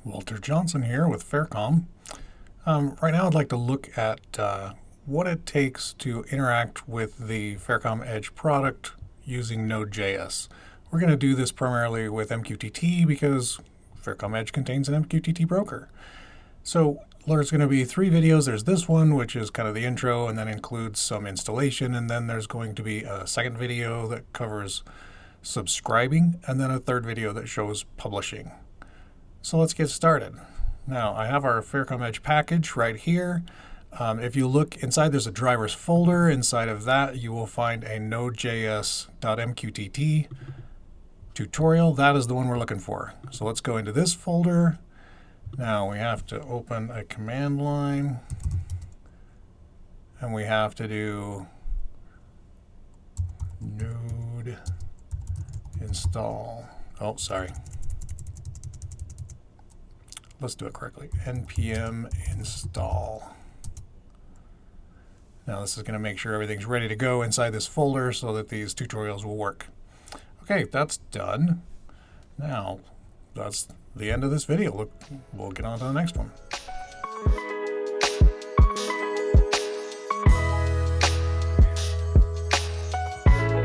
Walter Johnson here with FairCom. Right now I'd like to look at what it takes to interact with the FairCom Edge product using Node.js. We're going to do this primarily with MQTT because FairCom Edge contains an MQTT broker. So there's going to be 3 videos. There's this one, which is kind of the intro and then includes some installation, and then there's going to be a second video that covers subscribing, and then a third video that shows publishing. So let's get started. Now I have our FairCom Edge package right here. If you look inside, there's a drivers folder. Inside of that, you will find a Node.js.mqtt tutorial. That is the one we're looking for. So let's go into this folder. Now we have to open a command line, and we have to do node install. Oh, sorry. Let's do it correctly. npm install. Now this is going to make sure everything's ready to go inside this folder so that these tutorials will work. Okay, that's done. Now that's the end of this video. Look, we'll get on to the next one.